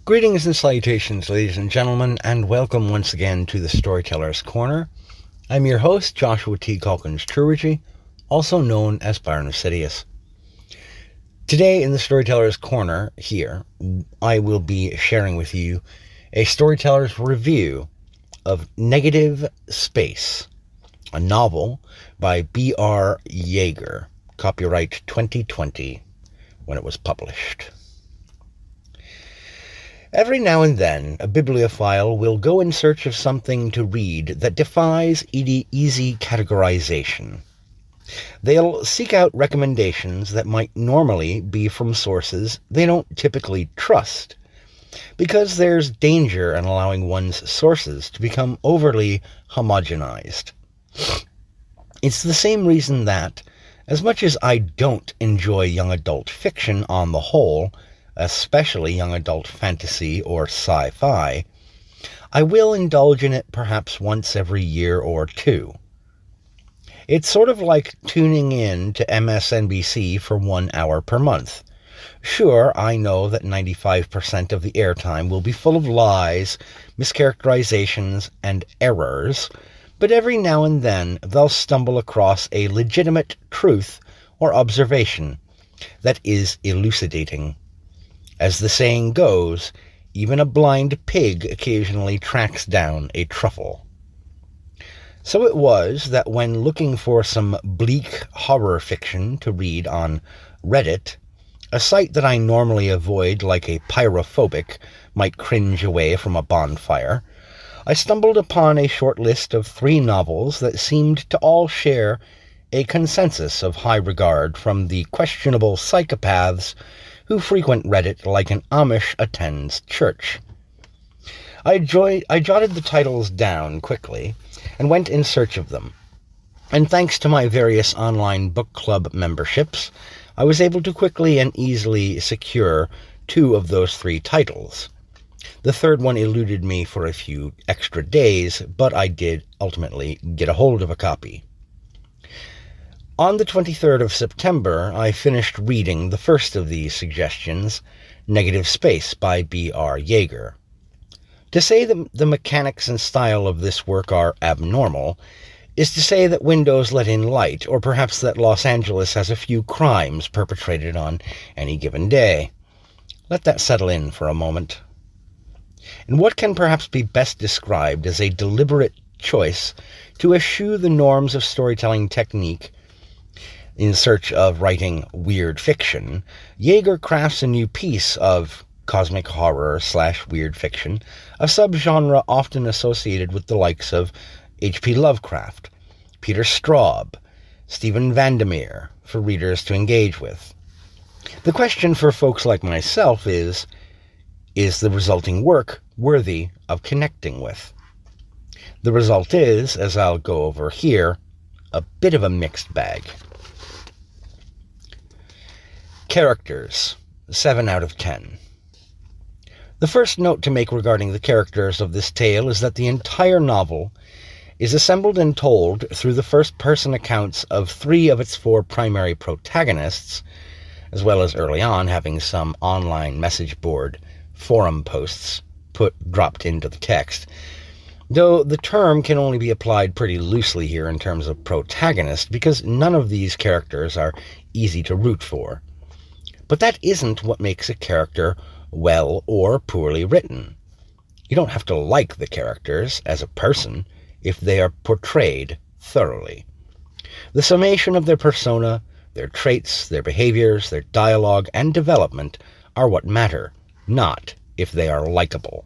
Greetings and salutations, ladies and gentlemen, and welcome once again to the Storyteller's Corner. I'm your host, Joshua T. Calkins-Treworgy, also known as Byron Sidious. Today in the Storyteller's Corner here, I will be sharing with you a storyteller's review of Negative Space, a novel by B.R. Yeager, copyright 2020, when it was published. Every now and then, a bibliophile will go in search of something to read that defies easy categorization. They'll seek out recommendations that might normally be from sources they don't typically trust, because there's danger in allowing one's sources to become overly homogenized. It's the same reason that, as much as I don't enjoy young adult fiction on the whole, especially young adult fantasy or sci-fi, I will indulge in it perhaps once every year or two. It's sort of like tuning in to MSNBC for 1 hour per month. Sure, I know that 95% of the airtime will be full of lies, mischaracterizations, and errors, but every now and then they'll stumble across a legitimate truth or observation that is elucidating. As the saying goes, even a blind pig occasionally tracks down a truffle. So it was that when looking for some bleak horror fiction to read on Reddit, a site that I normally avoid like a pyrophobic might cringe away from a bonfire, I stumbled upon a short list of 3 novels that seemed to all share a consensus of high regard from the questionable psychopaths who frequent Reddit like an Amish attends church. I jotted the titles down quickly and went in search of them, and thanks to my various online book club memberships, I was able to quickly and easily secure 2 of those 3 titles. The third one eluded me for a few extra days, but I did ultimately get a hold of a copy. On the 23rd of September, I finished reading the first of these suggestions, Negative Space by B.R. Yeager. To say that the mechanics and style of this work are abnormal is to say that windows let in light, or perhaps that Los Angeles has a few crimes perpetrated on any given day. Let that settle in for a moment. And what can perhaps be best described as a deliberate choice to eschew the norms of storytelling technique in search of writing weird fiction, Yeager crafts a new piece of cosmic horror / weird fiction, a subgenre often associated with the likes of H.P. Lovecraft, Peter Straub, Stephen Vandermeer, for readers to engage with. The question for folks like myself is the resulting work worthy of connecting with? The result is, as I'll go over here, a bit of a mixed bag. Characters, 7 out of 10. The first note to make regarding the characters of this tale is that the entire novel is assembled and told through the first-person accounts of 3 of its 4 primary protagonists, as well as early on having some online message board forum posts dropped into the text, though the term can only be applied pretty loosely here in terms of protagonist, because none of these characters are easy to root for. But that isn't what makes a character well or poorly written. You don't have to like the characters as a person if they are portrayed thoroughly. The summation of their persona, their traits, their behaviors, their dialogue, and development are what matter, not if they are likable.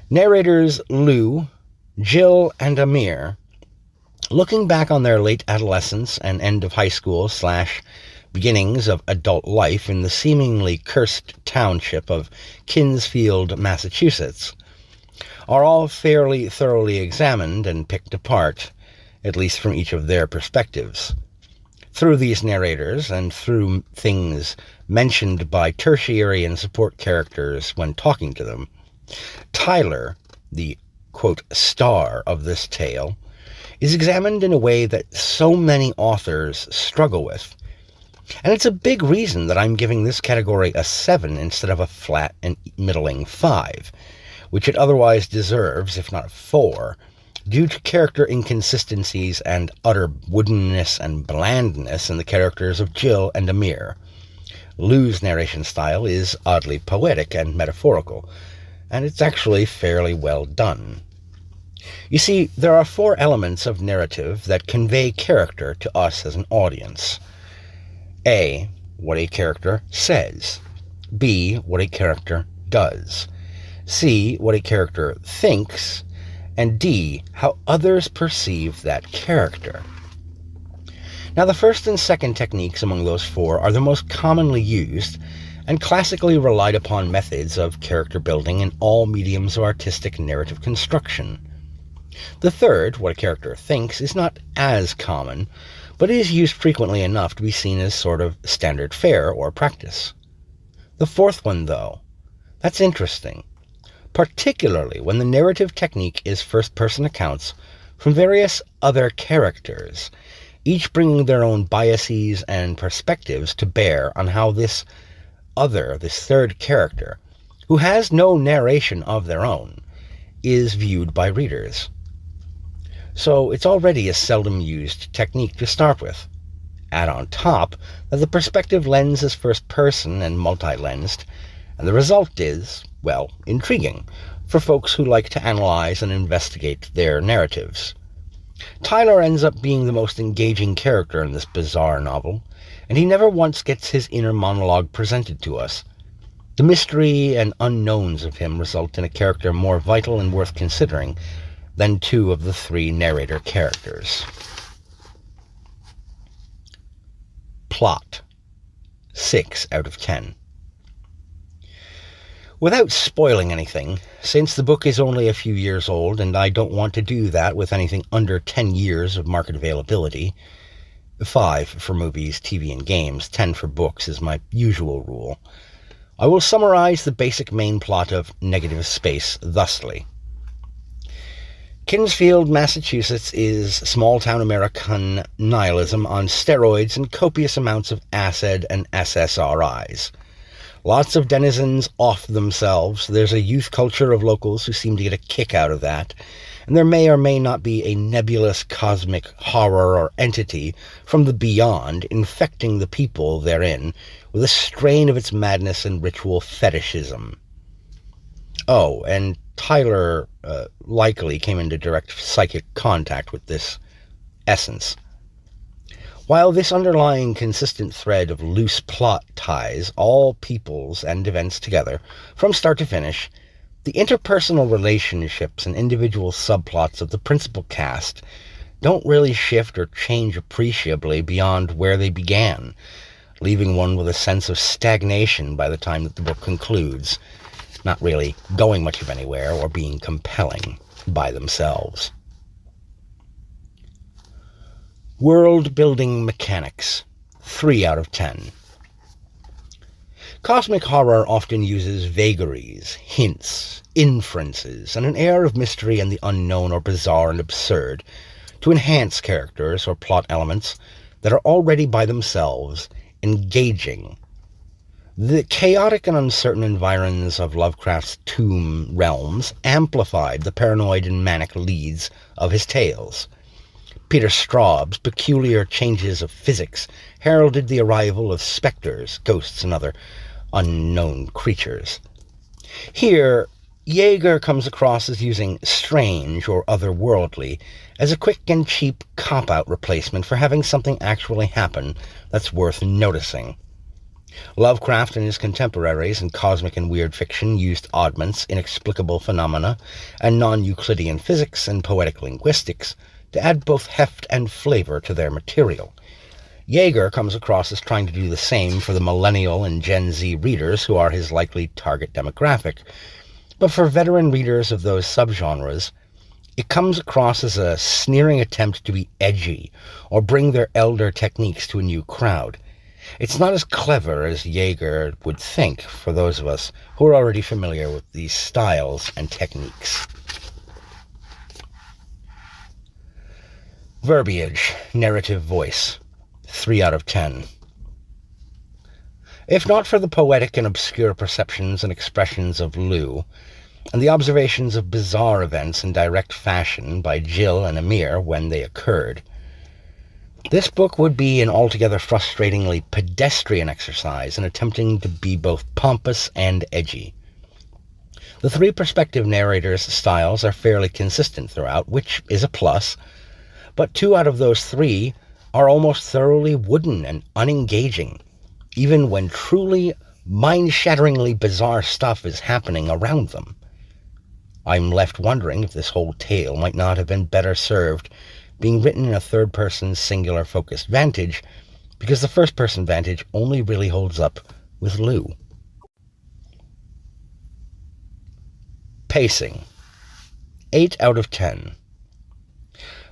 Narrators Lou, Jill, and Amir, looking back on their late adolescence and end of high school / beginnings of adult life in the seemingly cursed township of Kinsfield, Massachusetts, are all fairly thoroughly examined and picked apart, at least from each of their perspectives. Through these narrators, and through things mentioned by tertiary and support characters when talking to them, Tyler, the, quote, star of this tale, is examined in a way that so many authors struggle with, And it's a big reason that I'm giving this category a 7 instead of a flat and middling 5, which it otherwise deserves, if not a 4, due to character inconsistencies and utter woodenness and blandness in the characters of Jill and Amir. Lou's narration style is oddly poetic and metaphorical, and it's actually fairly well done. You see, there are 4 elements of narrative that convey character to us as an audience. A. What a character says. B. What a character does. C. What a character thinks. And D. How others perceive that character. Now, the first and second techniques among those 4 are the most commonly used and classically relied upon methods of character building in all mediums of artistic narrative construction. The third, what a character thinks, is not as common, but is used frequently enough to be seen as sort of standard fare or practice. The fourth one, though, that's interesting, particularly when the narrative technique is first-person accounts from various other characters, each bringing their own biases and perspectives to bear on how this third character, who has no narration of their own, is viewed by readers. So it's already a seldom used technique to start with. Add on top that the perspective lens is first person and multi-lensed, and the result is, well, intriguing for folks who like to analyze and investigate their narratives. Tyler ends up being the most engaging character in this bizarre novel, and he never once gets his inner monologue presented to us. The mystery and unknowns of him result in a character more vital and worth considering than 2 of the 3 narrator characters. Plot. 6 out of 10. Without spoiling anything, since the book is only a few years old and I don't want to do that with anything under 10 years of market availability, 5 for movies, TV, and games, 10 for books is my usual rule, I will summarize the basic main plot of Negative Space thusly. Kinsfield, Massachusetts is small-town American nihilism on steroids and copious amounts of acid and SSRIs. Lots of denizens off themselves. There's a youth culture of locals who seem to get a kick out of that, and there may or may not be a nebulous cosmic horror or entity from the beyond infecting the people therein with a strain of its madness and ritual fetishism. Oh, and Tyler likely came into direct psychic contact with this essence. While this underlying consistent thread of loose plot ties all peoples and events together from start to finish, the interpersonal relationships and individual subplots of the principal cast don't really shift or change appreciably beyond where they began, leaving one with a sense of stagnation by the time that the book concludes, not really going much of anywhere or being compelling by themselves. World-building mechanics. 3 out of 10. Cosmic horror often uses vagaries, hints, inferences, and an air of mystery and the unknown or bizarre and absurd to enhance characters or plot elements that are already by themselves engaging. The chaotic and uncertain environs of Lovecraft's tomb realms amplified the paranoid and manic leads of his tales. Peter Straub's peculiar changes of physics heralded the arrival of specters, ghosts, and other unknown creatures. Here, Yeager comes across as using strange or otherworldly as a quick and cheap cop-out replacement for having something actually happen that's worth noticing. Lovecraft and his contemporaries in cosmic and weird fiction used oddments, inexplicable phenomena, and non-Euclidean physics and poetic linguistics to add both heft and flavor to their material. Yeager comes across as trying to do the same for the millennial and Gen Z readers who are his likely target demographic, but for veteran readers of those subgenres, it comes across as a sneering attempt to be edgy or bring their elder techniques to a new crowd. It's not as clever as Yeager would think for those of us who are already familiar with these styles and techniques. Verbiage, narrative voice, 3 out of 10. If not for the poetic and obscure perceptions and expressions of Lou, and the observations of bizarre events in direct fashion by Jill and Amir when they occurred, this book would be an altogether frustratingly pedestrian exercise in attempting to be both pompous and edgy. The three perspective narrators' styles are fairly consistent throughout, which is a plus, but two out of those three are almost thoroughly wooden and unengaging, even when truly mind-shatteringly bizarre stuff is happening around them. I'm left wondering if this whole tale might not have been better served being written in a third-person singular-focused vantage, because the first-person vantage only really holds up with Lou. Pacing. 8 out of 10.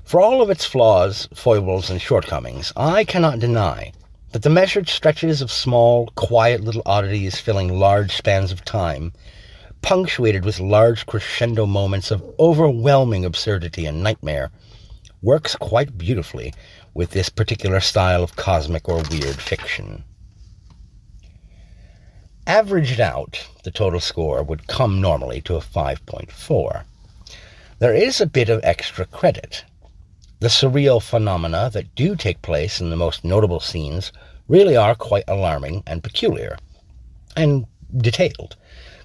For all of its flaws, foibles, and shortcomings, I cannot deny that the measured stretches of small, quiet little oddities filling large spans of time, punctuated with large crescendo moments of overwhelming absurdity and nightmare, works quite beautifully with this particular style of cosmic or weird fiction. Averaged out, the total score would come normally to a 5.4. There is a bit of extra credit. The surreal phenomena that do take place in the most notable scenes really are quite alarming and peculiar, and detailed,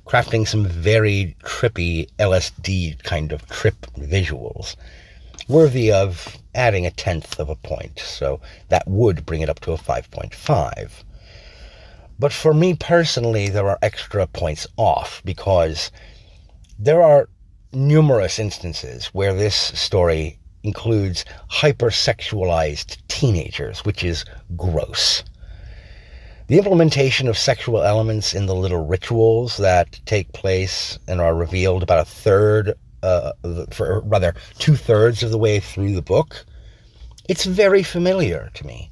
crafting some very trippy LSD kind of trip visuals, worthy of adding a 1/10 of a point, so that would bring it up to a 5.5. But for me personally, there are extra points off, because there are numerous instances where this story includes hypersexualized teenagers, which is gross. The implementation of sexual elements in the little rituals that take place and are revealed about 2/3 of the way through the book, it's very familiar to me,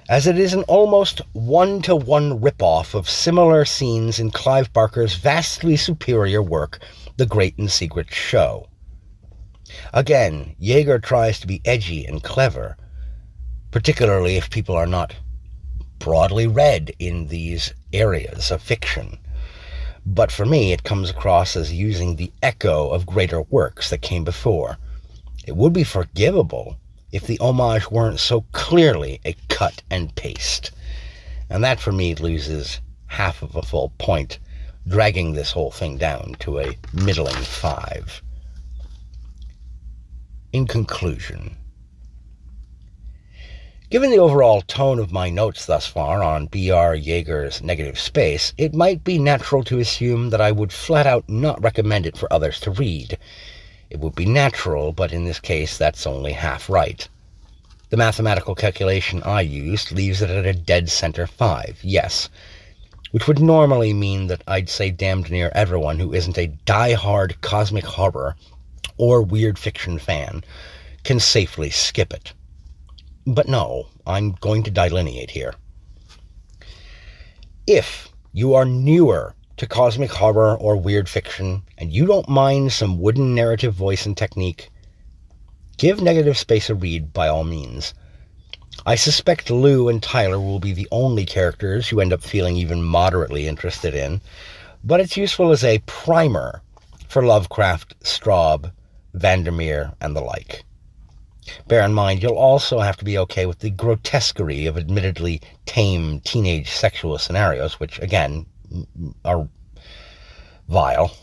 as it is an almost one-to-one ripoff of similar scenes in Clive Barker's vastly superior work, The Great and Secret Show. Again, Yeager tries to be edgy and clever, particularly if people are not broadly read in these areas of fiction. But for me, it comes across as using the echo of greater works that came before. It would be forgivable if the homage weren't so clearly a cut and paste. And that for me loses half of a full point, dragging this whole thing down to a middling 5. In conclusion, given the overall tone of my notes thus far on B.R. Yeager's Negative Space, it might be natural to assume that I would flat out not recommend it for others to read. It would be natural, but in this case that's only half right. The mathematical calculation I used leaves it at a dead center 5, yes, which would normally mean that I'd say damned near everyone who isn't a die-hard cosmic horror or weird fiction fan can safely skip it. But no, I'm going to delineate here. If you are newer to cosmic horror or weird fiction, and you don't mind some wooden narrative voice and technique, give Negative Space a read by all means. I suspect Lou and Tyler will be the only characters you end up feeling even moderately interested in, but it's useful as a primer for Lovecraft, Straub, Vandermeer, and the like. Bear in mind, you'll also have to be okay with the grotesquerie of admittedly tame teenage sexual scenarios, which, again, are vile.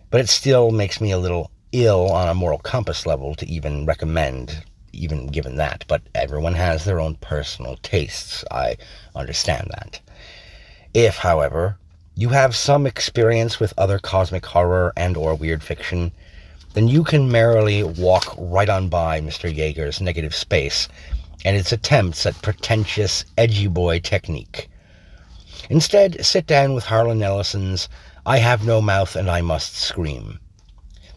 But it still makes me a little ill on a moral compass level to even recommend, even given that. But everyone has their own personal tastes. I understand that. If, however, you have some experience with other cosmic horror and or weird fiction, then you can merrily walk right on by Mr. Yeager's Negative Space and its attempts at pretentious, edgy boy technique. Instead, sit down with Harlan Ellison's I Have No Mouth and I Must Scream.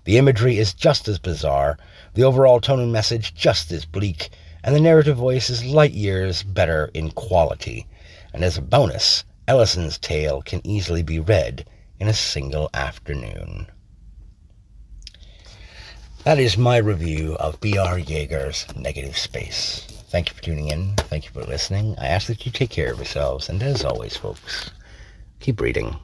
The imagery is just as bizarre, the overall tone and message just as bleak, and the narrative voice is light years better in quality. And as a bonus, Ellison's tale can easily be read in a single afternoon. That is my review of B.R. Yeager's Negative Space. Thank you for tuning in. Thank you for listening. I ask that you take care of yourselves. And as always, folks, keep reading.